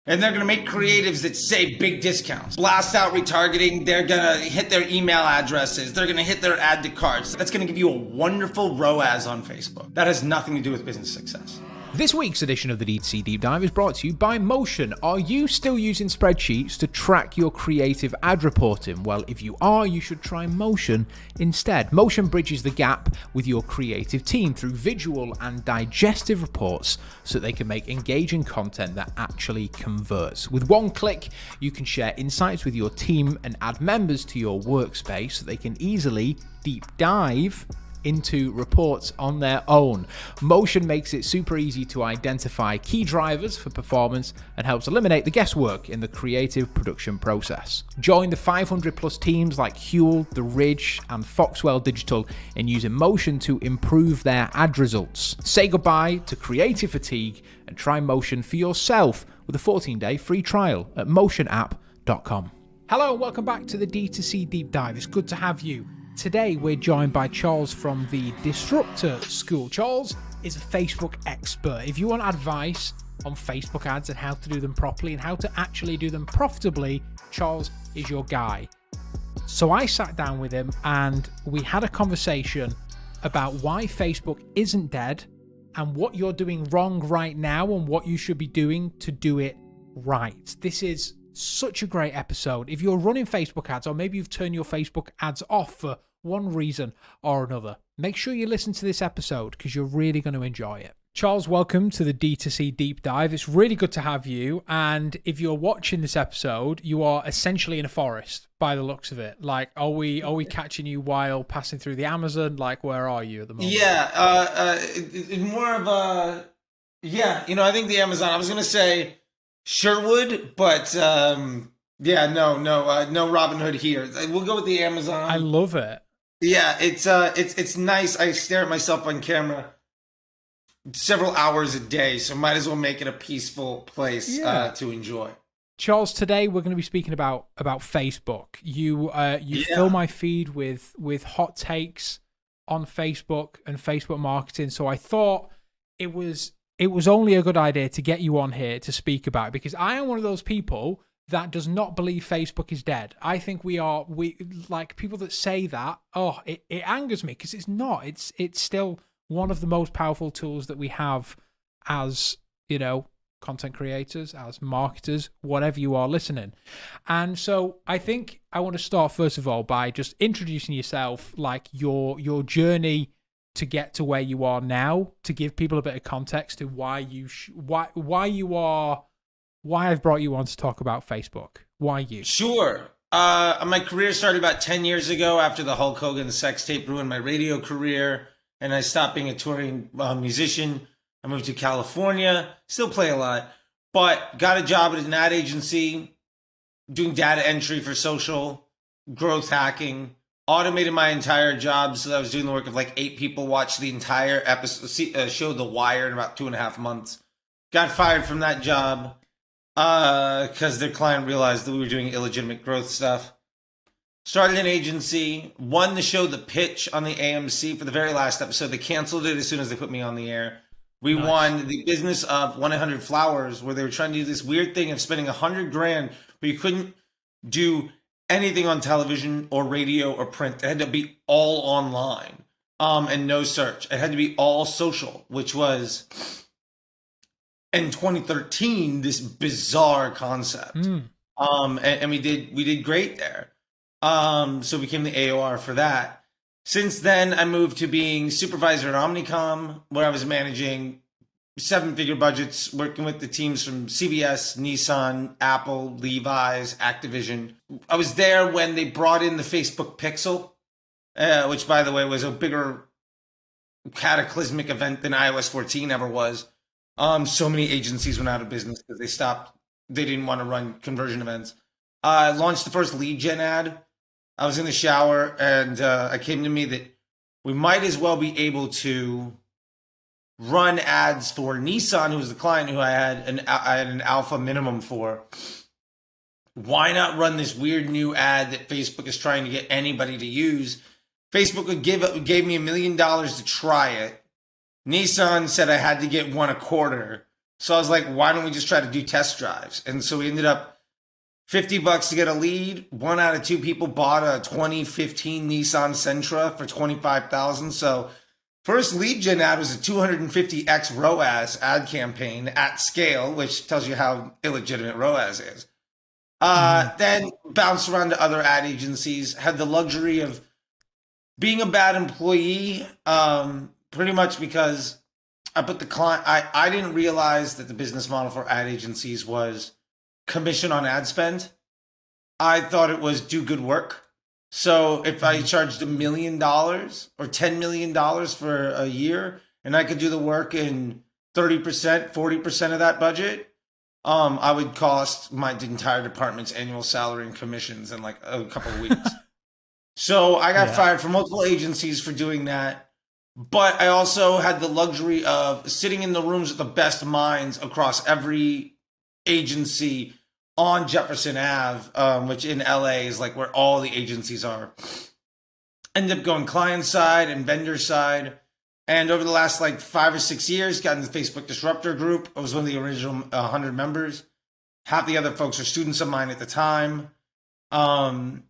And they're going to make creatives that say big discounts, blast out retargeting. They're going to hit their email addresses. They're going to hit their add to carts. That's going to give you a wonderful ROAS on Facebook. That has nothing to do with business success. This week's edition of the D2C Deep Dive is brought to you by Motion. Are you still using spreadsheets to track your creative ad reporting? Well, if you are, you should try Motion instead. Motion bridges the gap with your creative team through visual and digestive reports so that they can make engaging content that actually converts. With one click, you can share insights with your team and add members to your workspace so they can easily deep dive into reports on their own. Motion makes it super easy to identify key drivers for performance and helps eliminate the guesswork in the creative production process. Join the 500 plus teams like Huel, The Ridge, and Foxwell Digital in using Motion to improve their ad results. Say goodbye to creative fatigue and try Motion for yourself with a 14-day free trial at motionapp.com. Hello and welcome back to the D2C Deep Dive. It's good to have you. Today, we're joined by Charles from the Disruptor School. Charles is a Facebook expert. If you want advice on Facebook ads and how to do them properly and how to actually do them profitably, Charles is your guy. So I sat down with him and we had a conversation about why Facebook isn't dead and what you're doing wrong right now and what you should be doing to do it right. This is such a great episode. If you're running Facebook ads, or maybe you've turned your Facebook ads off for one reason or another, make sure you listen to this episode because you're really going to enjoy it. Charles, welcome to the D2C Deep Dive. It's really good to have you. And if you're watching this episode, you are essentially in a forest by the looks of it. Like, are we catching you while passing through the Amazon? Like, where are you at the moment? Yeah, more of a, I think the Amazon, I was going to say Sherwood, but no Robin Hood here. We'll go with the Amazon. I love it. Yeah, it's nice. I stare at myself on camera several hours a day, so might as well make it a peaceful place to enjoy. Charles, today we're going to be speaking about Facebook. You fill my feed with hot takes on Facebook and Facebook marketing, so I thought it was only a good idea to get you on here to speak about it, because I am one of those people that does not believe Facebook is dead. I think we like people that say that, it angers me because it's not. It's still one of the most powerful tools that we have as, content creators, as marketers, whatever you are listening. And so I think I want to start first of all by just introducing yourself, like your journey to get to where you are now, to give people a bit of context to why I've brought you on to talk about Facebook. Why you? Sure. My career started about 10 years ago after the Hulk Hogan sex tape ruined my radio career, and I stopped being a touring musician. I moved to California, still play a lot, but got a job at an ad agency doing data entry for social, growth hacking, automated my entire job so that I was doing the work of like 8 people, watched the entire episode, show The Wire in about 2.5 months. Got fired from that job because their client realized that we were doing illegitimate growth stuff. Started an agency, won the show The Pitch on the AMC for the very last episode. They canceled it as soon as they put me on the air. We won the business of 1-800-Flowers, where they were trying to do this weird thing of spending $100,000, but you couldn't do anything on television or radio or print. It had to be all online and no search. It had to be all social, which was in 2013 this bizarre concept. And we did great there. So became the AOR for that. Since then, I moved to being supervisor at Omnicom, where I was managing 7-figure budgets, working with the teams from CBS, Nissan, Apple, Levi's, Activision. I was there when they brought in the Facebook Pixel, which, by the way, was a bigger cataclysmic event than iOS 14 ever was. So many agencies went out of business because they didn't want to run conversion events. I launched the first lead gen ad. I was in the shower and it came to me that we might as well be able to run ads for Nissan, who was the client who I had an alpha minimum for. Why not run this weird new ad that Facebook is trying to get anybody to use? Facebook gave me $1 million to try it. Nissan said I had to get one a quarter. So I was like, why don't we just try to do test drives? And so we ended up $50 to get a lead. 1 out of 2 people bought a 2015 Nissan Sentra for $25,000. So first lead gen ad was a 250x ROAS ad campaign at scale, which tells you how illegitimate ROAS is. Then bounced around to other ad agencies, had the luxury of being a bad employee, pretty much because I put the client, I didn't realize that the business model for ad agencies was commission on ad spend. I thought it was do good work. So if I charged $1 million or $10 million for a year and I could do the work in 30%, 40% of that budget, I would cost my entire department's annual salary and commissions in like a couple of weeks. So I got fired from multiple agencies for doing that. But I also had the luxury of sitting in the rooms with the best minds across every agency on Jefferson Ave, which in LA is like where all the agencies are. Ended up going client side and vendor side. And over the last like 5 or 6 years, got into the Facebook Disruptor group. I was one of the original 100 members. Half the other folks were students of mine at the time. And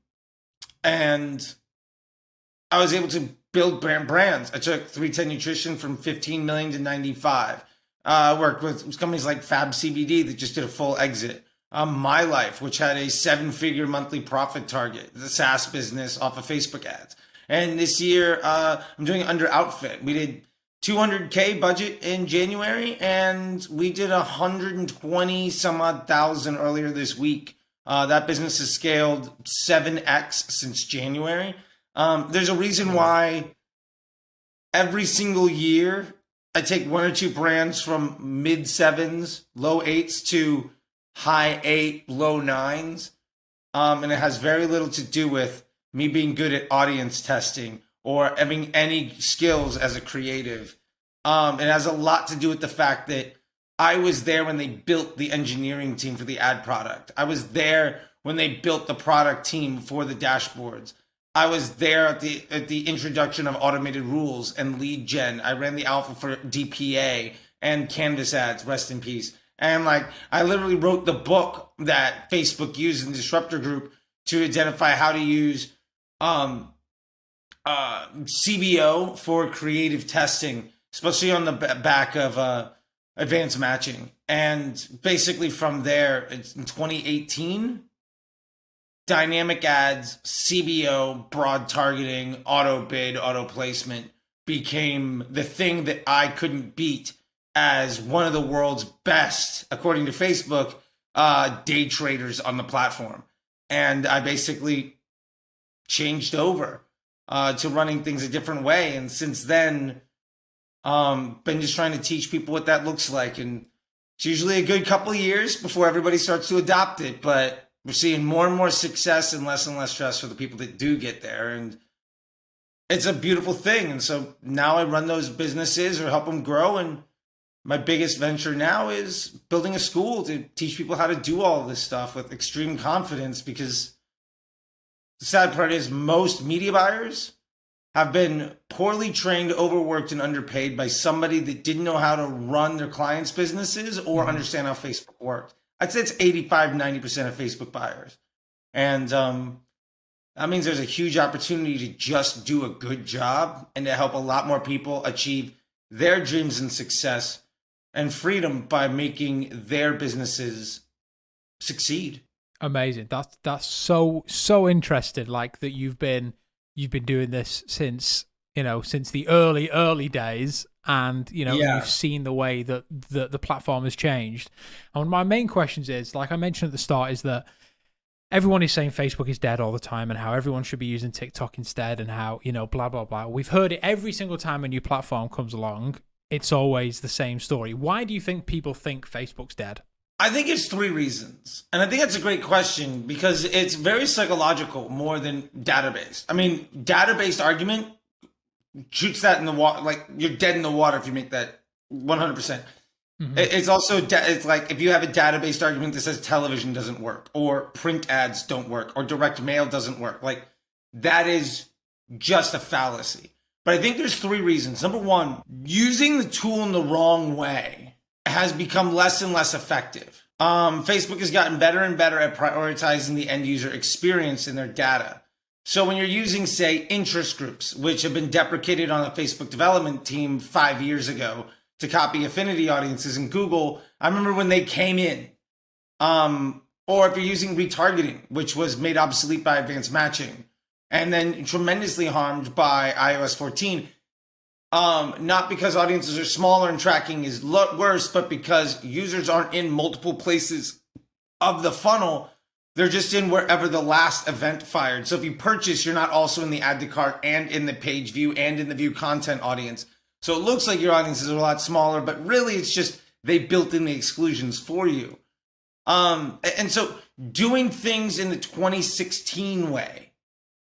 I was able to build brands. I took 310 Nutrition from 15 million to 95. Worked with companies like Fab CBD that just did a full exit. My Life, which had a 7-figure monthly profit target, the SaaS business off of Facebook ads. And this year, I'm doing Under Outfit. We did 200K budget in January, and we did 120 some odd thousand earlier this week. That business has scaled 7x since January. There's a reason why every single year I take 1 or 2 brands from mid 7s, low 8s to high 8, low 9s. And it has very little to do with me being good at audience testing or having any skills as a creative. It has a lot to do with the fact that I was there when they built the engineering team for the ad product. I was there when they built the product team for the dashboards. I was there at the introduction of automated rules and lead gen. I ran the alpha for DPA and Canvas ads, rest in peace. And like, I literally wrote the book that Facebook used in the Disruptor group to identify how to use CBO for creative testing, especially on the back of advanced matching. And basically from there, it's in 2018, dynamic ads, CBO, broad targeting, auto bid, auto placement became the thing that I couldn't beat as one of the world's best, according to Facebook, day traders on the platform. And I basically changed over to running things a different way. And since then, been just trying to teach people what that looks like. And it's usually a good couple of years before everybody starts to adopt it. But we're seeing more and more success and less stress for the people that do get there. And it's a beautiful thing. And so now I run those businesses or help them grow. And my biggest venture now is building a school to teach people how to do all of this stuff with extreme confidence, because the sad part is most media buyers have been poorly trained, overworked, and underpaid by somebody that didn't know how to run their clients' businesses or understand how Facebook worked. I'd say it's 85, 90% of Facebook buyers. And that means there's a huge opportunity to just do a good job and to help a lot more people achieve their dreams and success and freedom by making their businesses succeed. Amazing. That's so interesting. Like that you've been doing this since the early days, and you've seen the way that the platform has changed. And one of my main questions is, like I mentioned at the start, is that everyone is saying Facebook is dead all the time and how everyone should be using TikTok instead and how, blah, blah, blah. We've heard it every single time a new platform comes along. It's always the same story. Why do you think people think Facebook's dead? I think it's 3 reasons. And I think that's a great question because it's very psychological more than database. I mean, database argument shoots that in the water. Like, you're dead in the water if you make that 100%. Mm-hmm. It's also, it's like if you have a database argument that says television doesn't work or print ads don't work or direct mail doesn't work. Like, that is just a fallacy. But I think there's 3 reasons. Number 1, using the tool in the wrong way has become less and less effective. Facebook has gotten better and better at prioritizing the end user experience in their data. So when you're using, say, interest groups, which have been deprecated on the Facebook development team 5 years ago to copy affinity audiences in Google, I remember when they came in. Or if you're using retargeting, which was made obsolete by advanced matching, and then tremendously harmed by iOS 14, not because audiences are smaller and tracking is worse, but because users aren't in multiple places of the funnel. They're just in wherever the last event fired. So if you purchase, you're not also in the add to cart and in the page view and in the view content audience. So it looks like your audiences are a lot smaller, but really it's just they built in the exclusions for you. And so doing things in the 2016 way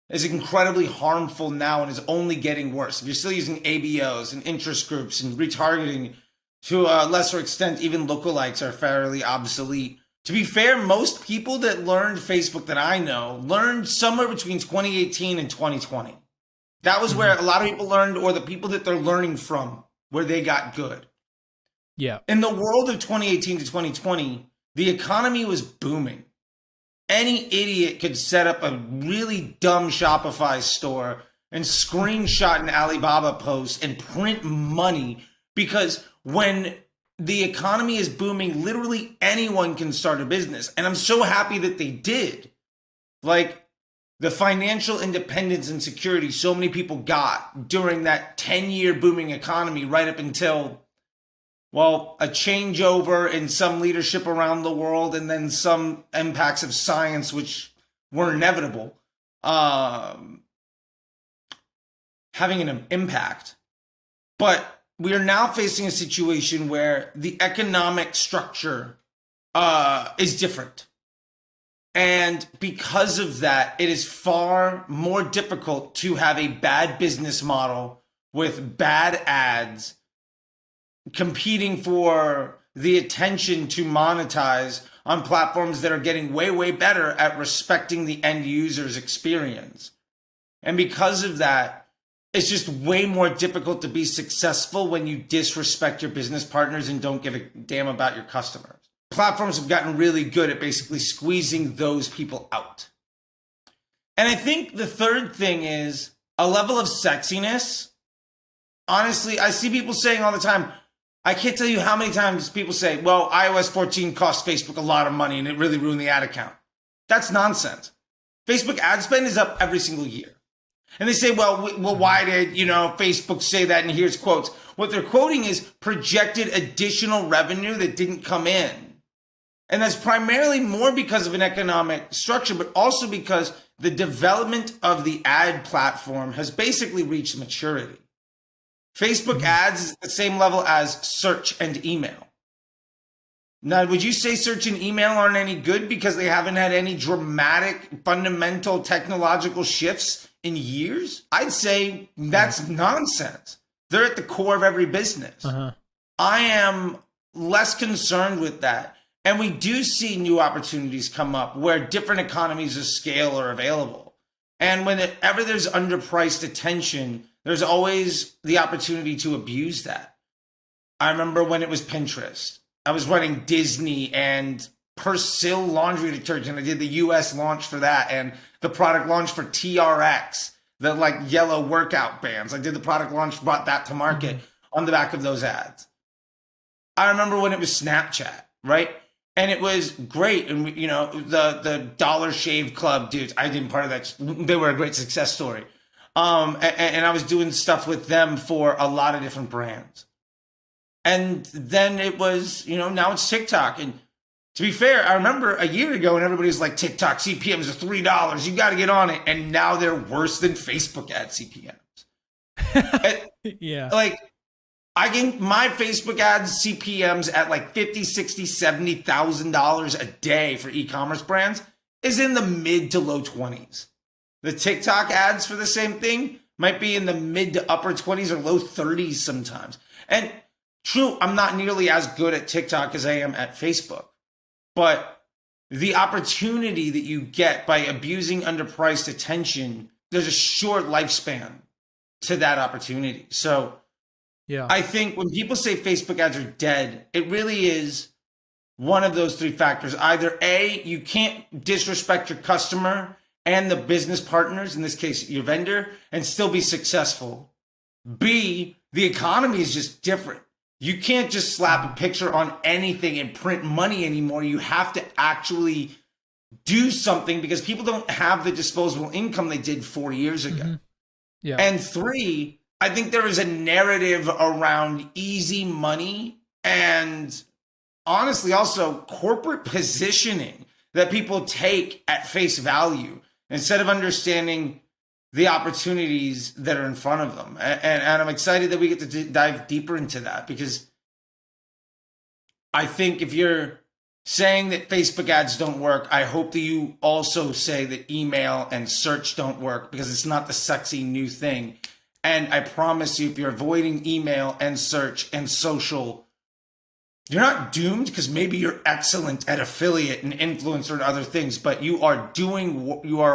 is incredibly harmful now and is only getting worse. If you're still using ABOs and interest groups and retargeting, to a lesser extent, even lookalikes are fairly obsolete. To be fair, most people that learned Facebook that I know learned somewhere between 2018 and 2020. That was where a lot of people learned, or the people that they're learning from, where they got good. Yeah. In the world of 2018 to 2020, the economy was booming. Any idiot could set up a really dumb Shopify store and screenshot an Alibaba post and print money, because when the economy is booming, literally anyone can start a business. And I'm so happy that they did. Like the financial independence and security so many people got during that 10-year booming economy, right up until, well, a changeover in some leadership around the world and then some impacts of science, which were inevitable, having an impact. But we are now facing a situation where the economic structure is different. And because of that, it is far more difficult to have a bad business model with bad ads competing for the attention to monetize on platforms that are getting way, way better at respecting the end user's experience. And because of that, it's just way more difficult to be successful when you disrespect your business partners and don't give a damn about your customers. Platforms have gotten really good at basically squeezing those people out. And I think the third thing is a level of sexiness. Honestly, I see people saying all the time, I can't tell you how many times people say, well, iOS 14 cost Facebook a lot of money and it really ruined the ad account. That's nonsense. Facebook ad spend is up every single year. And they say, well, why did, Facebook say that? And here's quotes. What they're quoting is projected additional revenue that didn't come in. And that's primarily more because of an economic structure, but also because the development of the ad platform has basically reached maturity. Facebook ads is at the same level as search and email. Now, would you say search and email aren't any good because they haven't had any dramatic, fundamental technological shifts in years? I'd say that's nonsense. They're at the core of every business. I am less concerned with that. And we do see new opportunities come up where different economies of scale are available. And whenever there's underpriced attention, there's always the opportunity to abuse that. I remember when it was Pinterest. I was running Disney and Persil laundry detergent. I did the US launch for that and the product launch for TRX, the yellow workout bands. I did the product launch, brought that to market on the back of those ads. I remember when it was Snapchat, right? And it was great. And, the Dollar Shave Club dudes, I did part of that. They were a great success story. And I was doing stuff with them for a lot of different brands. And then it was, now it's TikTok. And to be fair, I remember a year ago when everybody was like, TikTok CPMs are $3. You got to get on it. And now they're worse than Facebook ad CPMs. Yeah. I get my Facebook ads CPMs at $50,000, $60,000, $70,000 a day for e-commerce brands is in the mid to low 20s. The TikTok ads for the same thing might be in the mid to upper 20s or low 30s sometimes. And true, I'm not nearly as good at TikTok as I am at Facebook. But the opportunity that you get by abusing underpriced attention, there's a short lifespan to that opportunity. So Yeah. I think when people say Facebook ads are dead, it really is one of those three factors. Either A, you can't disrespect your customer and the business partners, in this case, your vendor, and still be successful. B, the economy is just different. You can't just slap a picture on anything and print money anymore. You have to actually do something because people don't have the disposable income they did 4 years ago. Mm-hmm. Yeah. And three, I think there is a narrative around easy money and honestly also corporate positioning that people take at face value instead of understanding the opportunities that are in front of them. And I'm excited that we get to dive deeper into that, because I think if you're saying that Facebook ads don't work, I hope that you also say that email and search don't work, because it's not the sexy new thing. And I promise you, if you're avoiding email and search and social, you're not doomed, because maybe you're excellent at affiliate and influencer and other things, but you are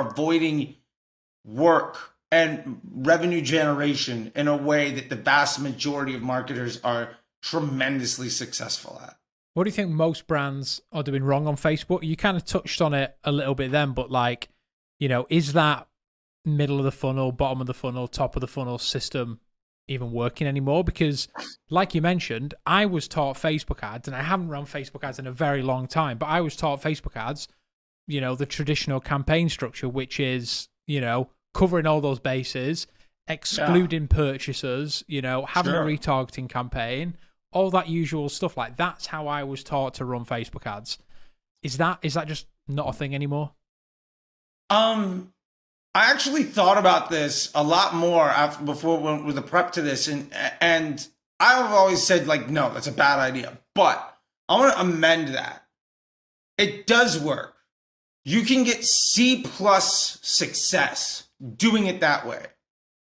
avoiding work and revenue generation in a way that the vast majority of marketers are tremendously successful at. What do you think most brands are doing wrong on Facebook? You kind of touched on it a little bit then, but like, is that middle of the funnel, bottom of the funnel, top of the funnel system even working anymore? Because like you mentioned, I was taught Facebook ads, and I haven't run Facebook ads in a very long time, but I was taught Facebook ads, the traditional campaign structure, which is, covering all those bases, excluding purchasers, having a retargeting campaign, all that usual stuff. Like, that's how I was taught to run Facebook ads. Is that just not a thing anymore? I actually thought about this a lot more before with the prep to this, and I've always said, like, no, that's a bad idea. But I want to amend that. It does work. You can get C+ success doing it that way.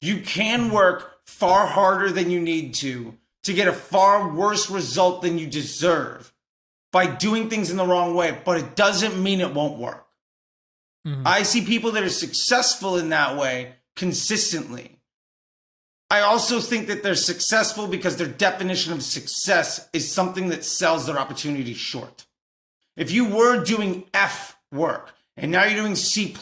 You can work far harder than you need to get a far worse result than you deserve by doing things in the wrong way, but it doesn't mean it won't work. Mm-hmm. I see people that are successful in that way consistently. I also think that they're successful because their definition of success is something that sells their opportunity short. If you were doing F work and now you're doing C+,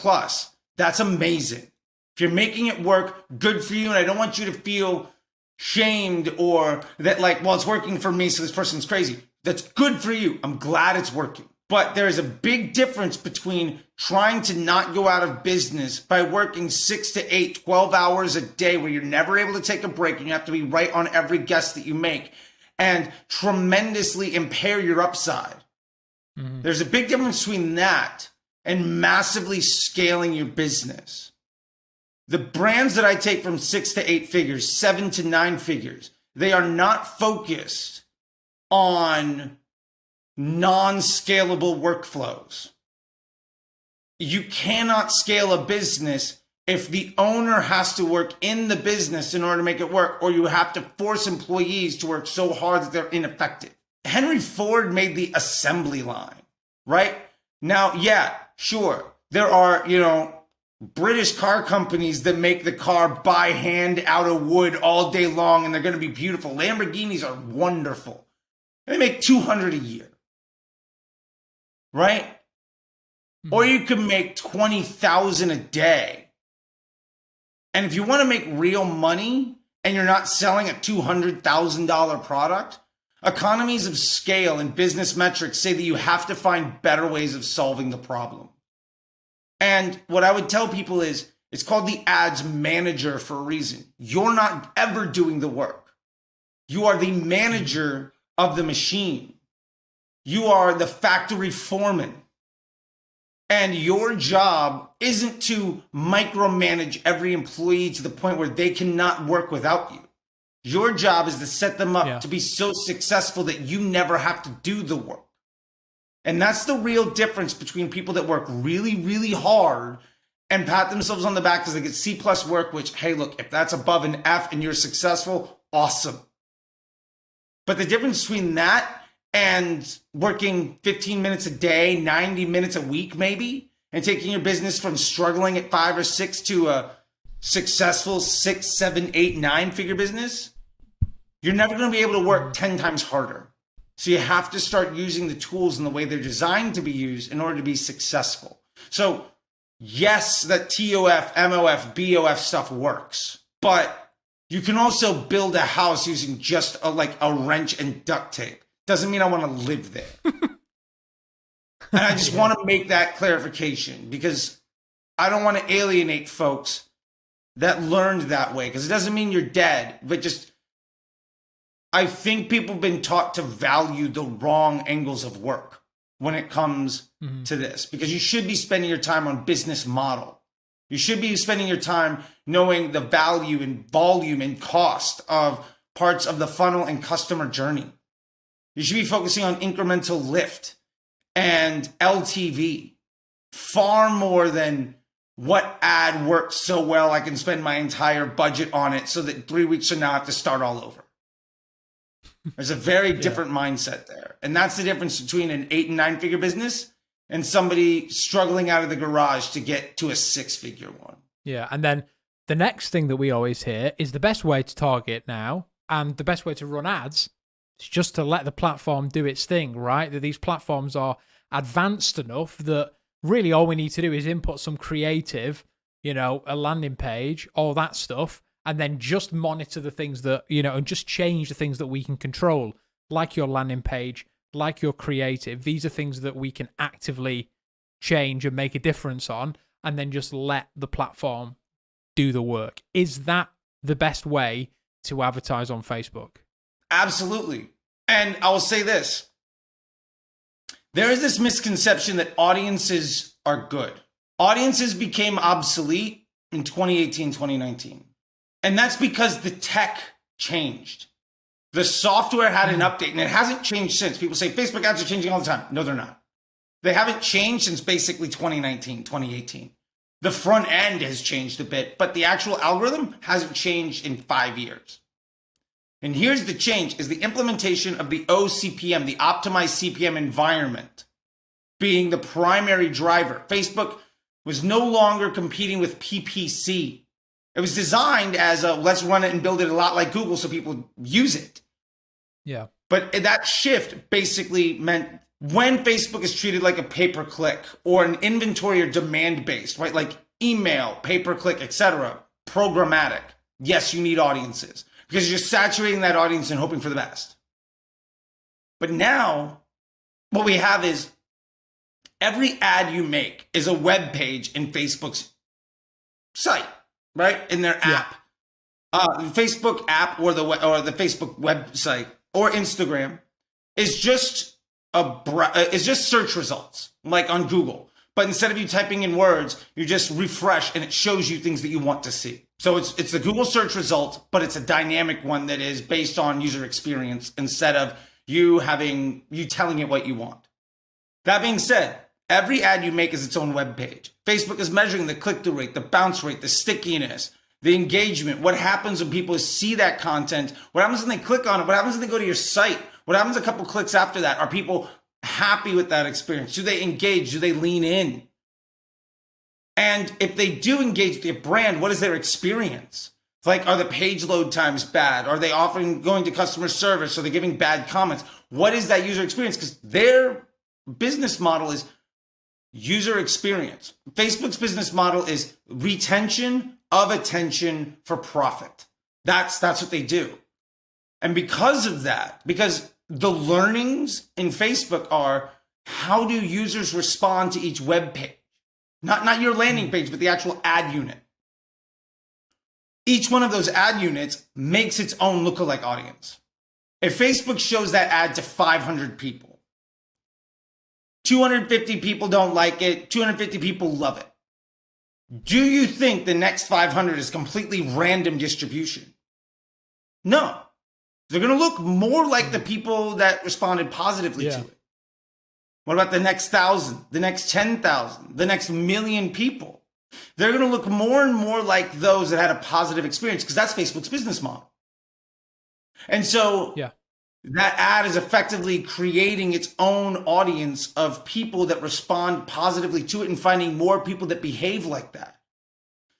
that's amazing. If you're making it work, good for you. And I don't want you to feel shamed or that like, well, it's working for me, so this person's crazy. That's good for you. I'm glad it's working. But there is a big difference between trying to not go out of business by working 6 to 8, 12 hours a day where you're never able to take a break and you have to be right on every guest that you make and tremendously impair your upside. Mm-hmm. There's a big difference between that and massively scaling your business. The brands that I take from 6 to 8 figures, 7 to 9 figures, they are not focused on non-scalable workflows. You cannot scale a business if the owner has to work in the business in order to make it work, or you have to force employees to work so hard that they're ineffective. Henry Ford made the assembly line, right? Now, yeah, sure, there are, British car companies that make the car by hand out of wood all day long, and they're going to be beautiful. Lamborghinis are wonderful. They make 200 a year, right? Mm-hmm. Or you can make 20,000 a day. And if you want to make real money and you're not selling a $200,000 product, economies of scale and business metrics say that you have to find better ways of solving the problem. And what I would tell people is, it's called the ads manager for a reason. You're not ever doing the work. You are the manager of the machine. You are the factory foreman. And your job isn't to micromanage every employee to the point where they cannot work without you. Your job is to set them up to be so successful that you never have to do the work. And that's the real difference between people that work really, really hard and pat themselves on the back because they get C+ work, which, hey, look, if that's above an F and you're successful, awesome. But the difference between that and working 15 minutes a day, 90 minutes a week maybe, and taking your business from struggling at 5 or 6 to a successful 6, 7, 8, 9 figure business you're never going to be able to work 10 times harder. So you have to start using the tools in the way they're designed to be used in order to be successful. So yes, that TOF, MOF, BOF stuff works, but you can also build a house using just a wrench and duct tape. Doesn't mean I want to live there. And I just want to make that clarification because I don't want to alienate folks that learned that way, because it doesn't mean you're dead, but just I think people have been taught to value the wrong angles of work when it comes to this, because you should be spending your time on business model. You should be spending your time knowing the value and volume and cost of parts of the funnel and customer journey. You should be focusing on incremental lift and LTV far more than what ad works so well I can spend my entire budget on it so that 3 weeks from now I have to start all over. There's a very different mindset there. And that's the difference between an 8 and 9 figure business and somebody struggling out of the garage to get to a 6-figure one. Yeah. And then the next thing that we always hear is the best way to target now and the best way to run ads is just to let the platform do its thing, right? That these platforms are advanced enough that really all we need to do is input some creative, a landing page, all that stuff, and then just monitor the things that, and just change the things that we can control, like your landing page, like your creative. These are things that we can actively change and make a difference on, and then just let the platform do the work. Is that the best way to advertise on Facebook? Absolutely. And I will say this. There is this misconception that audiences are good. Audiences became obsolete in 2018, 2019. And that's because the tech changed. The software had an update, and it hasn't changed since. People say Facebook ads are changing all the time. No, they're not. They haven't changed since basically 2019, 2018. The front end has changed a bit, but the actual algorithm hasn't changed in 5 years. And here's the change, is the implementation of the OCPM, the optimized CPM environment, being the primary driver. Facebook was no longer competing with PPC. It was designed as a let's run it and build it a lot like Google so people use it. Yeah. But that shift basically meant when Facebook is treated like a pay-per-click or an inventory or demand-based, right? Like email, pay-per-click, etc., programmatic. Yes, you need audiences because you're saturating that audience and hoping for the best. But now what we have is every ad you make is a web page in Facebook's site, right? In their app, Facebook app or the Facebook website or Instagram is just search results like on Google. But instead of you typing in words, you just refresh and it shows you things that you want to see. So it's the Google search result, but it's a dynamic one that is based on user experience instead of you telling it what you want. That being said, every ad you make is its own web page. Facebook is measuring the click-through rate, the bounce rate, the stickiness, the engagement. What happens when people see that content? What happens when they click on it? What happens when they go to your site? What happens a couple clicks after that? Are people happy with that experience? Do they engage? Do they lean in? And if they do engage with your brand, what is their experience? Like, are the page load times bad? Are they often going to customer service? Are they giving bad comments? What is that user experience? Because their business model is user experience. Facebook's business model is retention of attention for profit. That's what they do. And because of that, because the learnings in Facebook are how do users respond to each web page? Not your landing page, but the actual ad unit. Each one of those ad units makes its own lookalike audience. If Facebook shows that ad to 500 people, 250 people don't like it, 250 people love it. Do you think the next 500 is completely random distribution? No. They're going to look more like the people that responded positively to it. What about the next 1,000, the next 10,000, the next million people? They're going to look more and more like those that had a positive experience because that's Facebook's business model. And so that ad is effectively creating its own audience of people that respond positively to it and finding more people that behave like that.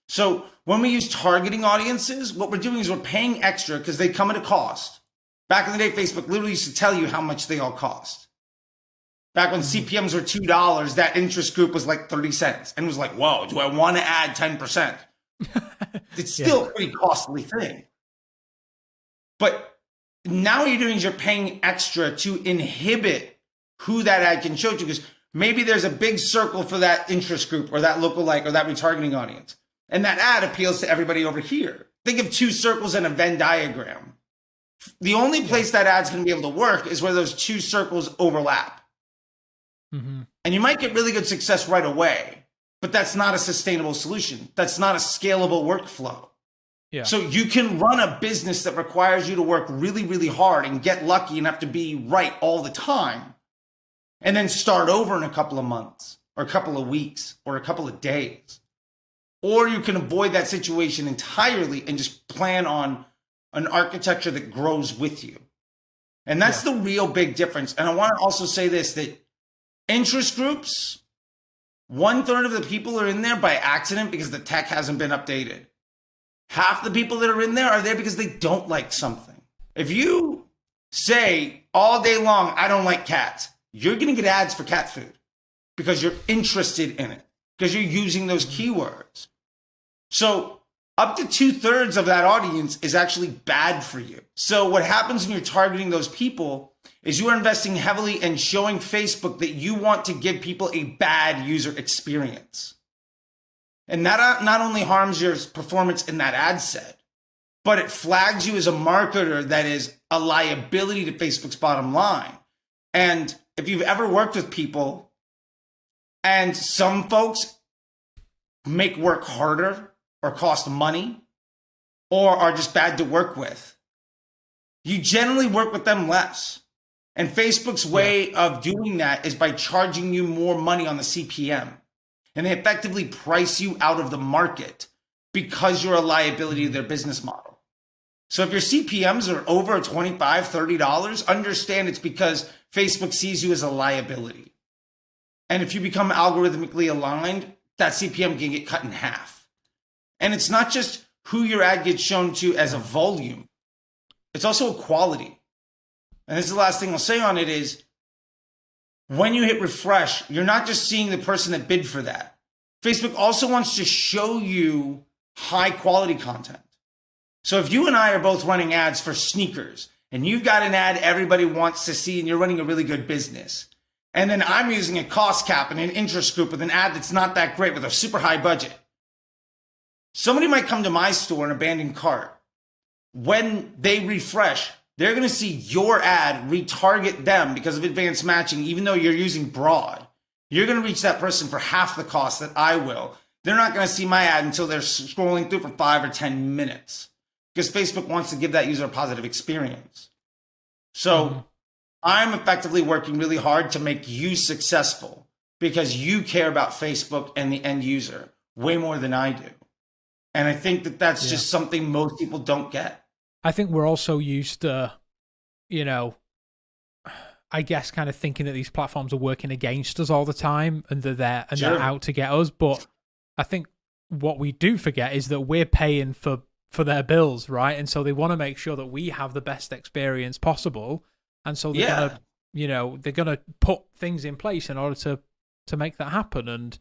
So when we use targeting audiences, what we're doing is we're paying extra because they come at a cost. Back in the day, Facebook literally used to tell you how much they all cost. Back when CPMs were $2, that interest group was like 30 cents. And it was like, whoa, do I want to add 10%? It's still a pretty costly thing. But now what you're doing is you're paying extra to inhibit who that ad can show to, because maybe there's a big circle for that interest group or that lookalike or that retargeting audience. And that ad appeals to everybody over here. Think of two circles in a Venn diagram. The only place that ad's going to be able to work is where those two circles overlap. And you might get really good success right away, but that's not a sustainable solution. That's not a scalable workflow. Yeah. So you can run a business that requires you to work really, really hard and get lucky enough to be right all the time, and then start over in a couple of months or a couple of weeks or a couple of days. Or you can avoid that situation entirely and just plan on an architecture that grows with you. And that's the real big difference. And I want to also say this, that interest groups, 1/3 of the people are in there by accident because the tech hasn't been updated. Half the people that are in there are there because they don't like something. If you say all day long, I don't like cats, you're going to get ads for cat food because you're interested in it, because you're using those keywords. So up to 2/3 of that audience is actually bad for you. So what happens when you're targeting those people is you are investing heavily in showing Facebook that you want to give people a bad user experience. And that not only harms your performance in that ad set, but it flags you as a marketer that is a liability to Facebook's bottom line. And if you've ever worked with people, and some folks make work harder or cost money or are just bad to work with, you generally work with them less. And Facebook's way of doing that is by charging you more money on the CPM. And they effectively price you out of the market because you're a liability to their business model. So if your CPMs are over $25, $30, understand it's because Facebook sees you as a liability. And if you become algorithmically aligned, that CPM can get cut in half. And it's not just who your ad gets shown to as a volume. It's also a quality. And this is the last thing I'll say on it is, when you hit refresh, you're not just seeing the person that bid for that. Facebook also wants to show you high quality content. So if you and I are both running ads for sneakers and you've got an ad everybody wants to see and you're running a really good business, and then I'm using a cost cap and an interest group with an ad that's not that great with a super high budget, somebody might come to my store, an abandoned cart. When they refresh, they're going to see your ad retarget them because of advanced matching, even though you're using broad. You're going to reach that person for half the cost that I will. They're not going to see my ad until they're scrolling through for 5 or 10 minutes because Facebook wants to give that user a positive experience. So I'm effectively working really hard to make you successful because you care about Facebook and the end user way more than I do. And I think that that's just something most people don't get. I think we're also used to, I guess kind of thinking that these platforms are working against us all the time and they're there and they're out to get us. But I think what we do forget is that we're paying for their bills, right? And so they want to make sure that we have the best experience possible. And so they're gonna, they're gonna put things in place in order to make that happen. And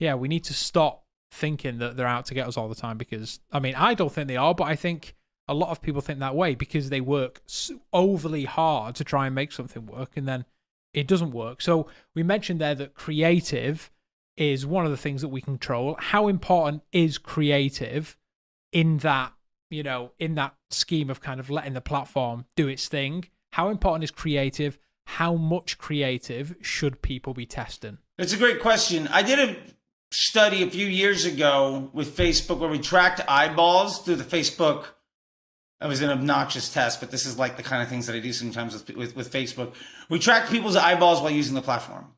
we need to stop thinking that they're out to get us all the time, because I don't think they are, but I think a lot of people think that way because they work so overly hard to try and make something work, and then it doesn't work. So we mentioned there that creative is one of the things that we control. How important is creative in that, in that scheme of kind of letting the platform do its thing? How important is creative? How much creative should people be testing? It's a great question. I did a study a few years ago with Facebook where we tracked eyeballs through the Facebook. It was an obnoxious test, but this is like the kind of things that I do sometimes with Facebook. We track people's eyeballs while using the platform.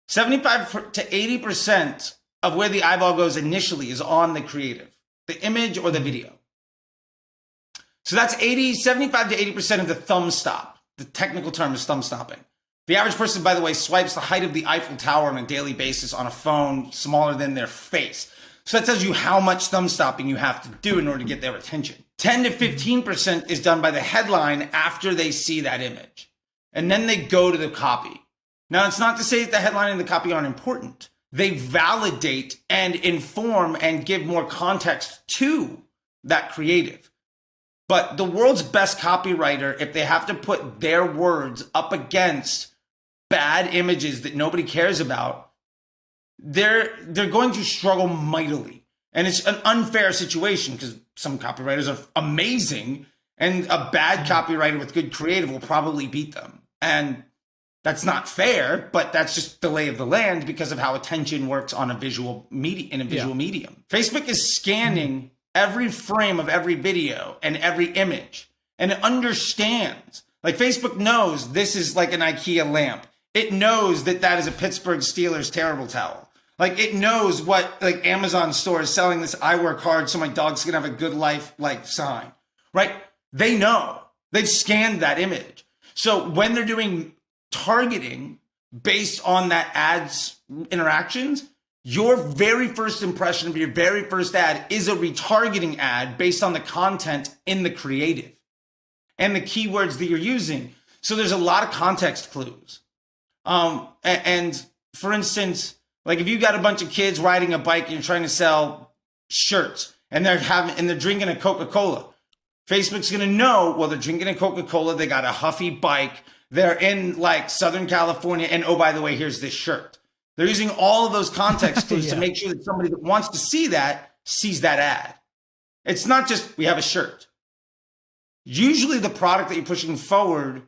75 to 80% of where the eyeball goes initially is on the creative, the image or the video. So that's 75 to 80% of the thumb stop. The technical term is thumb stopping. The average person, by the way, swipes the height of the Eiffel Tower on a daily basis on a phone smaller than their face. So that tells you how much thumb stopping you have to do in order to get their attention. 10 to 15% is done by the headline after they see that image. And then they go to the copy. Now, it's not to say that the headline and the copy aren't important. They validate and inform and give more context to that creative. But the world's best copywriter, if they have to put their words up against bad images that nobody cares about, they're going to struggle mightily. And it's an unfair situation because some copywriters are amazing and a bad copywriter with good creative will probably beat them. And that's not fair, but that's just the lay of the land because of how attention works on a visual medium. Facebook is scanning every frame of every video and every image, and it understands. Like, Facebook knows this is like an IKEA lamp. It knows that that is a Pittsburgh Steelers terrible towel. Like, it knows what, like, Amazon store is selling this "I work hard so my dog's gonna have a good life" like sign, right? They know. They've scanned that image. So when they're doing targeting based on that ad's interactions, your very first impression of your very first ad is a retargeting ad based on the content in the creative and the keywords that you're using. So there's a lot of context clues. And for instance, like if you got a bunch of kids riding a bike and you're trying to sell shirts and they're drinking a Coca-Cola, Facebook's going to know, well, they're drinking a Coca-Cola, they got a Huffy bike, they're in like Southern California, and oh, by the way, here's this shirt. They're using all of those context clues to make sure that somebody that wants to see that sees that ad. It's not just, we have a shirt. Usually the product that you're pushing forward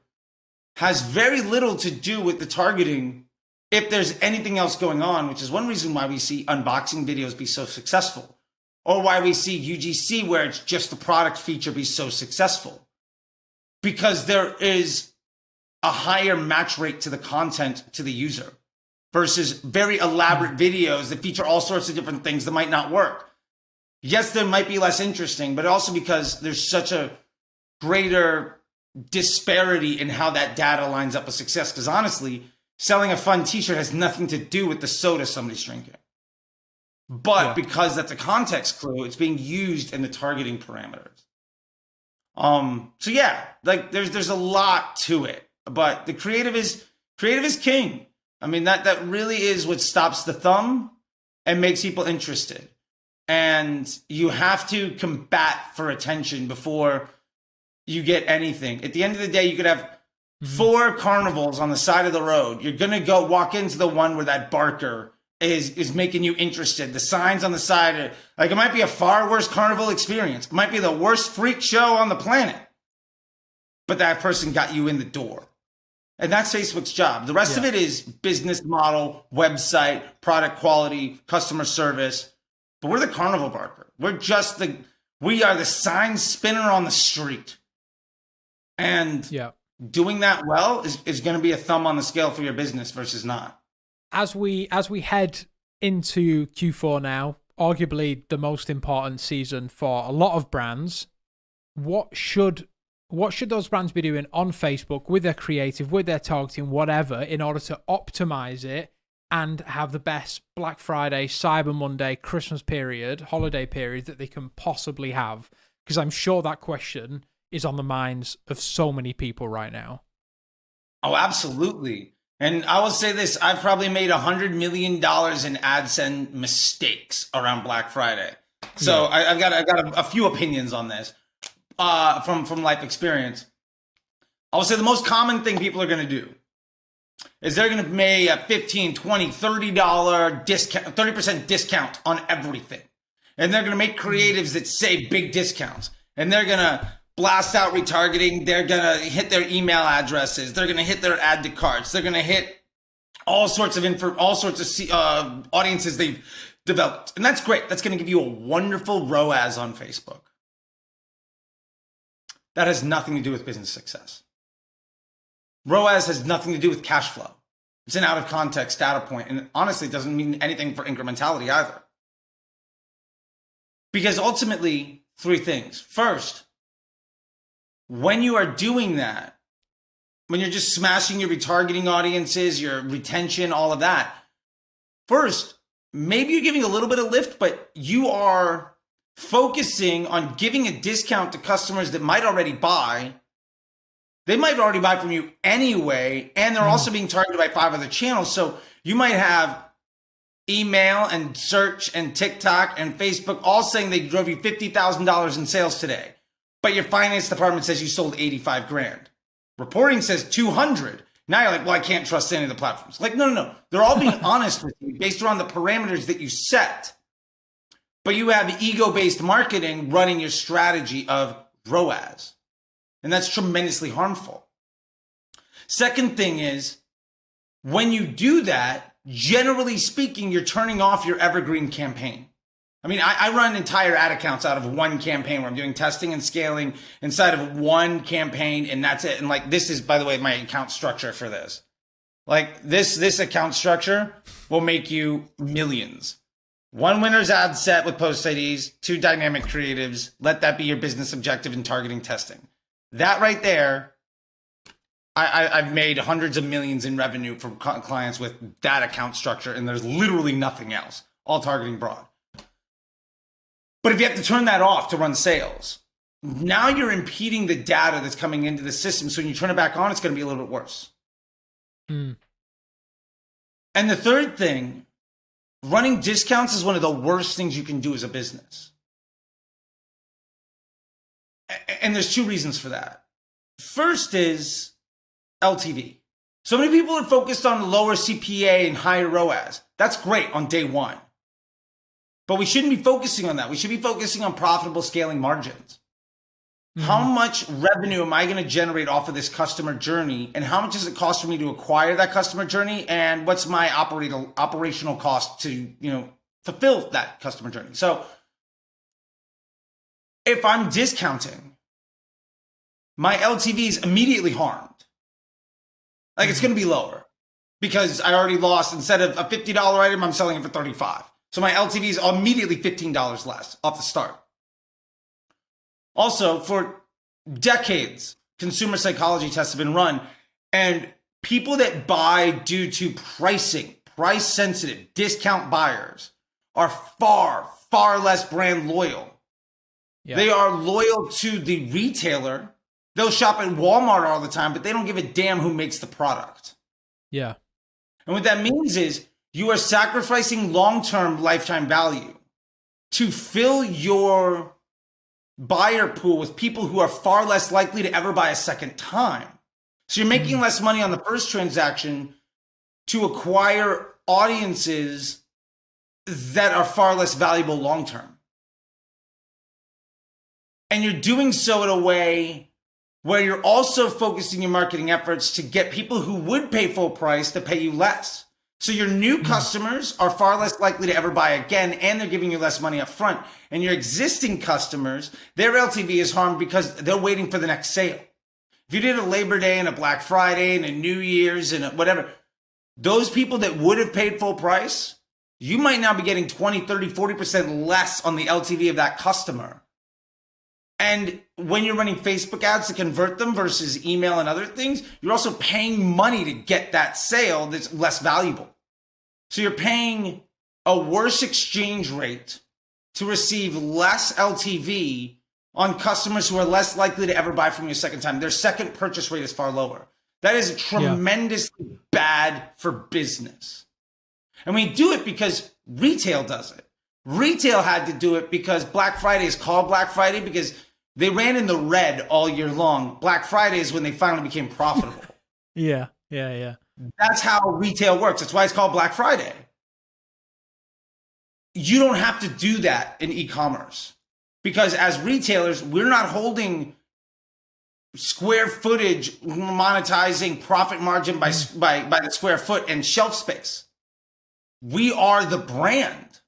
has very little to do with the targeting if there's anything else going on, which is one reason why we see unboxing videos be so successful, or why we see UGC where it's just the product feature be so successful. Because there is a higher match rate to the content to the user versus very elaborate videos that feature all sorts of different things that might not work. Yes, they might be less interesting, but also because there's such a greater disparity in how that data lines up with success. Because honestly, selling a fun t-shirt has nothing to do with the soda somebody's drinking. But because that's a context clue, it's being used in the targeting parameters. So yeah, like there's a lot to it, but the creative is king. I mean, that really is what stops the thumb and makes people interested. And you have to combat for attention before you get anything. At the end of the day, you could have 4 carnivals on the side of the road. You're going to go walk into the one where that barker is making you interested. The signs on the side are like, it might be a far worse carnival experience. It might be the worst freak show on the planet. But that person got you in the door. And that's Facebook's job. The rest of it is business model, website, product quality, customer service. But we're the carnival barker. We are the sign spinner on the street. And doing that well is going to be a thumb on the scale for your business versus not. As we head into Q4 now, arguably the most important season for a lot of brands, what should those brands be doing on Facebook with their creative, with their targeting, whatever, in order to optimize it and have the best Black Friday, Cyber Monday, Christmas period, holiday period that they can possibly have? Because I'm sure that question is on the minds of so many people right now. Oh, absolutely. And I will say this, I've probably made $100 million in AdSense mistakes around Black Friday. So I've got a few opinions on this from life experience. I will say the most common thing people are going to do is they're going to make a $15, $20, $30 discount, 30% discount on everything. And they're going to make creatives that say big discounts. And they're going to blast out retargeting. They're going to hit their email addresses. They're going to hit their add to carts. They're going to hit all sorts of audiences they've developed. And that's great. That's going to give you a wonderful ROAS on Facebook. That has nothing to do with business success. ROAS has nothing to do with cash flow. It's an out of context data point, and honestly, it doesn't mean anything for incrementality either. Because ultimately, 3 things. First, when you are doing that, when you're just smashing your retargeting audiences, your retention, all of that, first, maybe you're giving a little bit of lift, but you are focusing on giving a discount to customers that might already buy. They might already buy from you anyway, and they're also being targeted by 5 other channels. So you might have email and search and TikTok and Facebook all saying they drove you $50,000 in sales today, but your finance department says you sold 85 grand. Reporting says 200. Now you're like, well, I can't trust any of the platforms. Like, no. They're all being honest with you based around the parameters that you set. But you have ego-based marketing running your strategy of ROAS. And that's tremendously harmful. Second thing is, when you do that, generally speaking, you're turning off your evergreen campaign. I mean, I run entire ad accounts out of one campaign where I'm doing testing and scaling inside of one campaign, and that's it. And like, this is, by the way, my account structure for this. Like this account structure will make you millions. 1 winner's ad set with post IDs, 2 dynamic creatives. Let that be your business objective in targeting testing. That right there, I've made hundreds of millions in revenue from clients with that account structure, and there's literally nothing else, all targeting broad. But if you have to turn that off to run sales, now you're impeding the data that's coming into the system. So when you turn it back on, it's going to be a little bit worse. And the third thing, running discounts is one of the worst things you can do as a business. And there's 2 reasons for that. First is LTV. So many people are focused on lower CPA and higher ROAS. That's great on day 1. But we shouldn't be focusing on that. We should be focusing on profitable scaling margins. How much revenue am I going to generate off of this customer journey? And how much does it cost for me to acquire that customer journey? And what's my operational cost to, fulfill that customer journey? So if I'm discounting, my LTV is immediately harmed. Like, it's going to be lower because I already lost, instead of a $50 item, I'm selling it for $35. So my LTV is immediately $15 less off the start. Also, for decades, consumer psychology tests have been run, and people that buy due to pricing, price sensitive, discount buyers are far, far less brand loyal. Yeah. They are loyal to the retailer. They'll shop at Walmart all the time, but they don't give a damn who makes the product. Yeah. And what that means is you are sacrificing long-term lifetime value to fill your buyer pool with people who are far less likely to ever buy a second time. So you're making less money on the first transaction to acquire audiences that are far less valuable long-term. And you're doing so in a way where you're also focusing your marketing efforts to get people who would pay full price to pay you less. So your new customers are far less likely to ever buy again, and they're giving you less money up front. And your existing customers, their LTV is harmed because they're waiting for the next sale. If you did a Labor Day and a Black Friday and a New Year's and a whatever, those people that would have paid full price, you might now be getting 20, 30, 40% less on the LTV of that customer. And when you're running Facebook ads to convert them versus email and other things, you're also paying money to get that sale that's less valuable. So you're paying a worse exchange rate to receive less LTV on customers who are less likely to ever buy from you a second time. Their second purchase rate is far lower. That is tremendously bad for business. And we do it because retail does it. Retail had to do it because Black Friday is called Black Friday because they ran in the red all year long. Black Friday is when they finally became profitable. Yeah. That's how retail works. That's why it's called Black Friday. You don't have to do that in e-commerce because as retailers, we're not holding square footage, monetizing profit margin by the square foot and shelf space. We are the brand.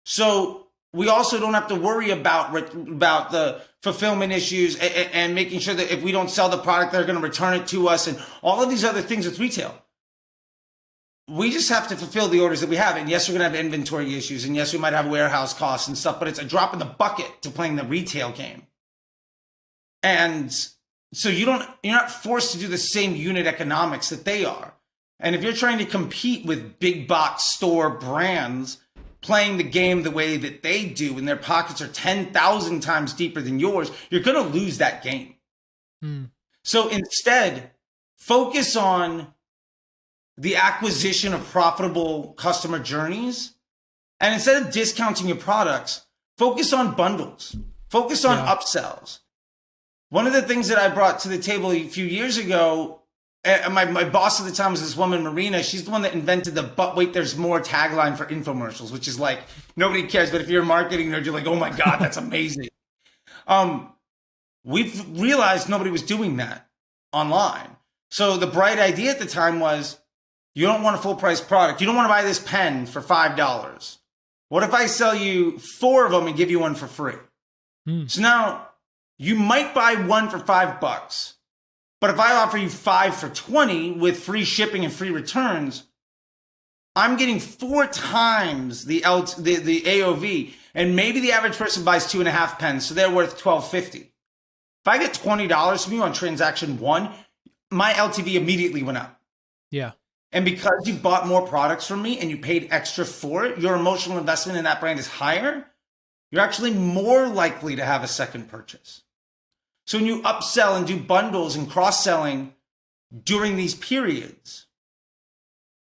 So we also don't have to worry about the fulfillment issues and making sure that if we don't sell the product, they're going to return it to us and all of these other things with retail. We just have to fulfill the orders that we have. And yes, we're going to have inventory issues. And yes, we might have warehouse costs and stuff, but it's a drop in the bucket to playing the retail game. And so you're not forced to do the same unit economics that they are. And if you're trying to compete with big box store brands, playing the game the way that they do and their pockets are 10,000 times deeper than yours, you're going to lose that game. So instead, focus on the acquisition of profitable customer journeys. And instead of discounting your products, focus on bundles, focus on upsells. One of the things that I brought to the table a few years ago, my boss at the time was this woman, Marina. She's the one that invented the "but wait, there's more" tagline for infomercials, which is like, nobody cares. But if you're a marketing nerd, you're like, oh my God, that's amazing. We've realized nobody was doing that online. So the bright idea at the time was, you don't want a full price product. You don't want to buy this pen for $5. What if I sell you 4 of them and give you one for free? So now you might buy one for $5, but if I offer you 5 for 20 with free shipping and free returns, I'm getting 4 times the AOV, and maybe the average person buys 2.5 pens, so they're worth $12.50. If I get $20 from you on transaction 1, my LTV immediately went up. Yeah. And because you bought more products from me and you paid extra for it, your emotional investment in that brand is higher. You're actually more likely to have a second purchase. So when you upsell and do bundles and cross-selling during these periods,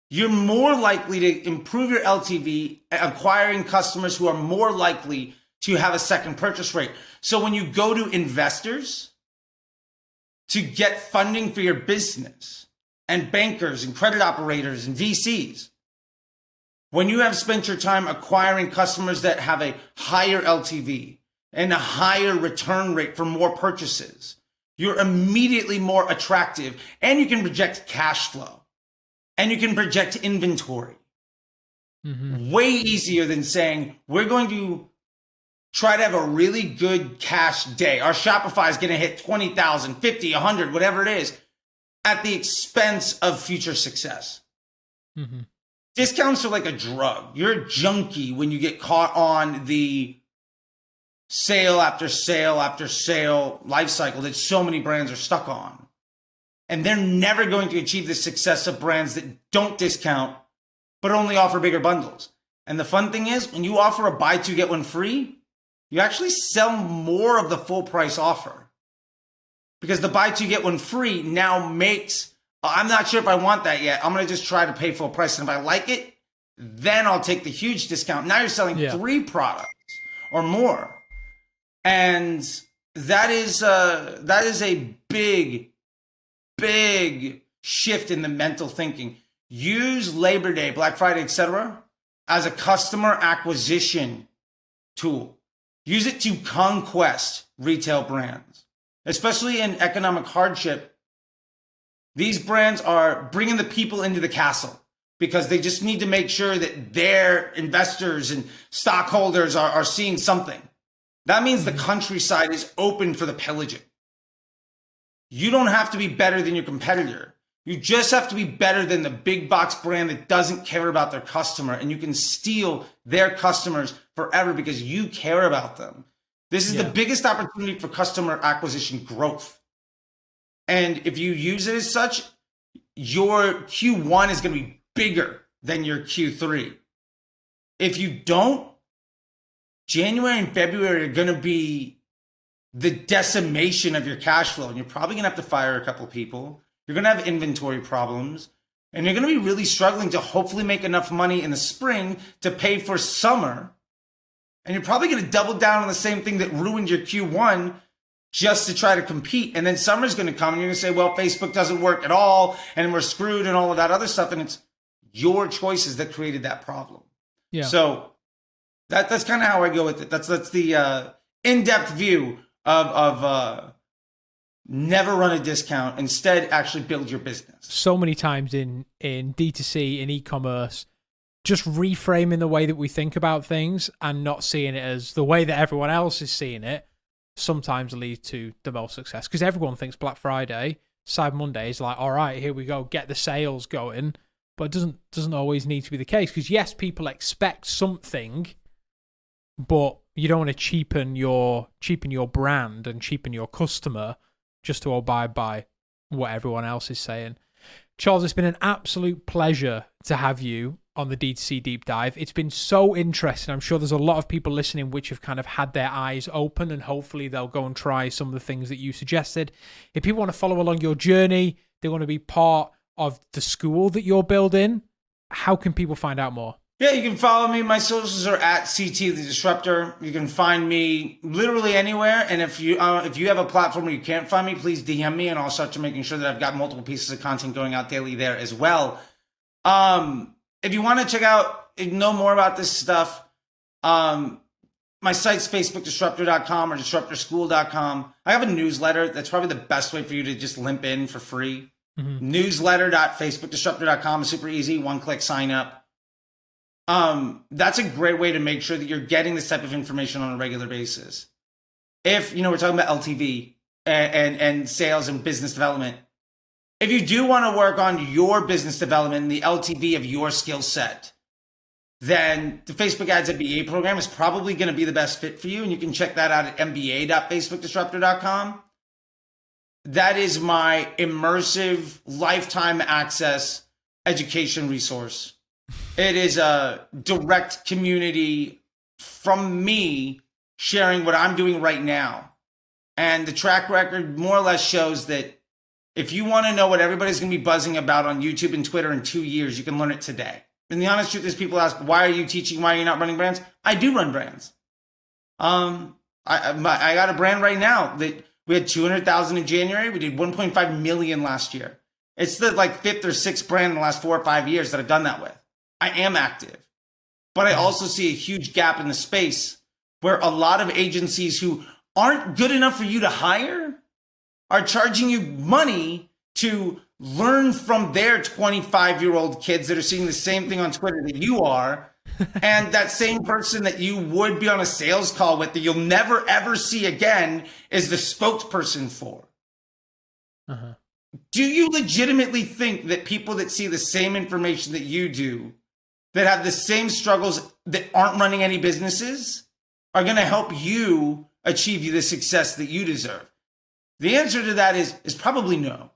you're more likely to improve your LTV, acquiring customers who are more likely to have a second purchase rate. So when you go to investors to get funding for your business, and bankers and credit operators and VCs, when you have spent your time acquiring customers that have a higher LTV and a higher return rate for more purchases, you're immediately more attractive, and you can project cash flow and you can project inventory. Way easier than saying, we're going to try to have a really good cash day. Our Shopify is going to hit 20,000, 50, 100, whatever it is, at the expense of future success. Discounts are like a drug. You're a junkie when you get caught on the sale after sale after sale life cycle that so many brands are stuck on. And they're never going to achieve the success of brands that don't discount, but only offer bigger bundles. And the fun thing is, when you offer a buy two, get one free, you actually sell more of the full price offer. Because the buy two, get one free now makes, I'm not sure if I want that yet. I'm going to just try to pay full price. And if I like it, then I'll take the huge discount. Now you're selling 3 products or more. And that is a big, big shift in the mental thinking. Use Labor Day, Black Friday, etc. as a customer acquisition tool. Use it to conquest retail brands. Especially in economic hardship, these brands are bringing the people into the castle because they just need to make sure that their investors and stockholders are seeing something. That means the countryside is open for the pillaging. You don't have to be better than your competitor. You just have to be better than the big box brand that doesn't care about their customer, and you can steal their customers forever because you care about them. This is the biggest opportunity for customer acquisition growth. And if you use it as such, your Q1 is going to be bigger than your Q3. If you don't, January and February are going to be the decimation of your cash flow. And you're probably going to have to fire a couple people. You're going to have inventory problems. And you're going to be really struggling to hopefully make enough money in the spring to pay for summer. And you're probably going to double down on the same thing that ruined your Q1 just to try to compete. And then summer's going to come and you're going to say, well, Facebook doesn't work at all and we're screwed and all of that other stuff. And it's your choices that created that problem. So that's kind of how I go with it. That's the in-depth view of never run a discount. Instead, actually build your business. So many times in D2C, in e-commerce, just reframing the way that we think about things and not seeing it as the way that everyone else is seeing it sometimes leads to the most success. Because everyone thinks Black Friday, Cyber Monday is like, all right, here we go, get the sales going. But it doesn't always need to be the case. Because yes, people expect something, but you don't want to cheapen your brand and cheapen your customer just to abide by what everyone else is saying. Charles, it's been an absolute pleasure to have you on the D2C deep dive. It's been so interesting. I'm sure there's a lot of people listening which have kind of had their eyes open, and hopefully they'll go and try some of the things that you suggested. If people want to follow along your journey, they want to be part of the school that you're building, how can people find out more? Yeah, you can follow me. My socials are at CT the Disruptor. You can find me literally anywhere. And if you have a platform where you can't find me, please DM me, and I'll start to making sure that I've got multiple pieces of content going out daily there as well. If you want to check out, know more about this stuff, my site's facebookdisruptor.com or disruptorschool.com. I have a newsletter. That's probably the best way for you to just limp in for free. Newsletter.facebookdisruptor.com is super easy. One-click sign up. That's a great way to make sure that you're getting this type of information on a regular basis. If, we're talking about LTV and sales and business development. If you do want to work on your business development and the LTV of your skill set, then the Facebook Ads MBA program is probably going to be the best fit for you. And you can check that out at mba.facebookdisruptor.com. That is my immersive lifetime access education resource. It is a direct community from me sharing what I'm doing right now. And the track record more or less shows that if you want to know what everybody's going to be buzzing about on YouTube and Twitter in 2 years, you can learn it today. And the honest truth is, people ask, why are you teaching? Why are you not running brands? I do run brands. I got a brand right now that we had 200,000 in January. We did 1.5 million last year. It's the fifth or sixth brand in the last 4 or 5 years that I've done that with. I am active, but I also see a huge gap in the space where a lot of agencies who aren't good enough for you to hire are charging you money to learn from their 25-year-old kids that are seeing the same thing on Twitter that you are. And that same person that you would be on a sales call with that you'll never, ever see again is the spokesperson for. Do you legitimately think that people that see the same information that you do, that have the same struggles, that aren't running any businesses, are going to help you achieve the success that you deserve? The answer to that is probably no.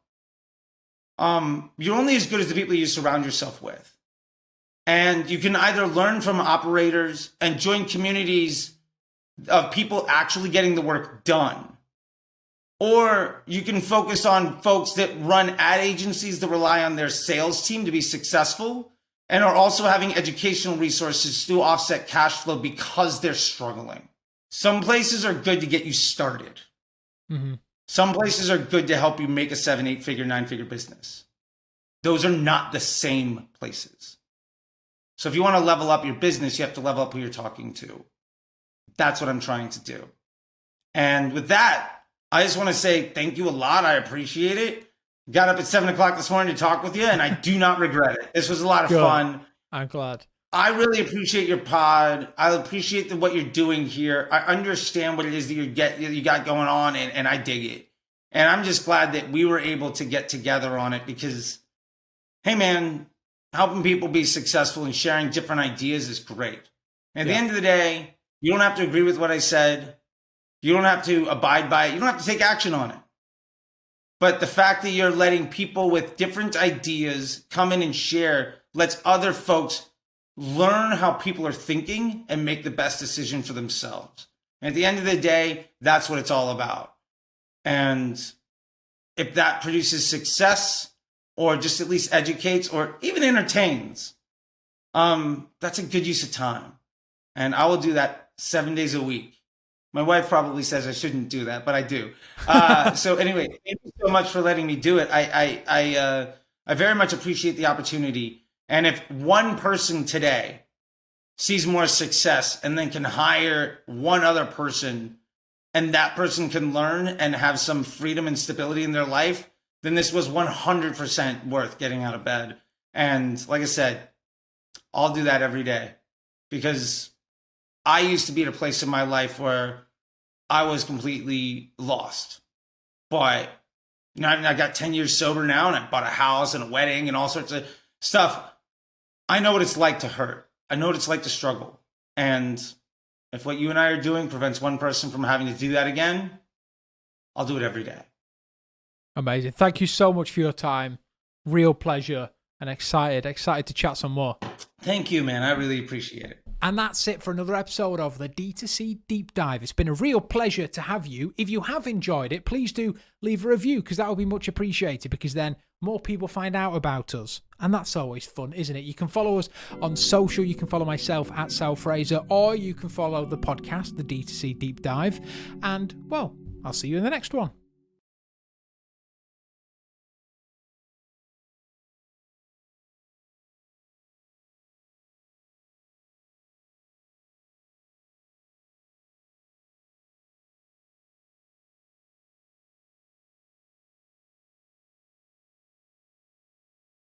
You're only as good as the people you surround yourself with. And you can either learn from operators and join communities of people actually getting the work done, or you can focus on folks that run ad agencies that rely on their sales team to be successful and are also having educational resources to offset cash flow because they're struggling. Some places are good to get you started. Some places are good to help you make a 7, 8 figure, 9 figure business. Those are not the same places. So if you want to level up your business, you have to level up who you're talking to. That's what I'm trying to do. And with that, I just want to say thank you a lot. I appreciate it. Got up at 7 o'clock this morning to talk with you, and I do not regret it. This was a lot of fun. I'm glad. I really appreciate your pod. I appreciate what you're doing here. I understand what it is that you got going on, and I dig it. And I'm just glad that we were able to get together on it because, hey man, helping people be successful and sharing different ideas is great. And at the end of the day, you don't have to agree with what I said. You don't have to abide by it. You don't have to take action on it. But the fact that you're letting people with different ideas come in and share lets other folks learn how people are thinking and make the best decision for themselves. And at the end of the day, that's what it's all about. And if that produces success or just at least educates or even entertains, that's a good use of time. And I will do that 7 days a week. My wife probably says I shouldn't do that, but I do. So anyway, thank you so much for letting me do it. I very much appreciate the opportunity. And if one person today sees more success and then can hire one other person and that person can learn and have some freedom and stability in their life, then this was 100% worth getting out of bed. And like I said, I'll do that every day because I used to be at a place in my life where I was completely lost. But I got 10 years sober now, and I bought a house and a wedding and all sorts of stuff. I know what it's like to hurt. I know what it's like to struggle. And if what you and I are doing prevents one person from having to do that again, I'll do it every day. Amazing. Thank you so much for your time. Real pleasure. and excited to chat some more. Thank you, man. I really appreciate it. And that's it for another episode of the D2C Deep Dive. It's been a real pleasure to have you. If you have enjoyed it, please do leave a review, because that would be much appreciated, because then more people find out about us. And that's always fun, isn't it? You can follow us on social. You can follow myself at Sal Fraser, or you can follow the podcast, the D2C Deep Dive. And, well, I'll see you in the next one.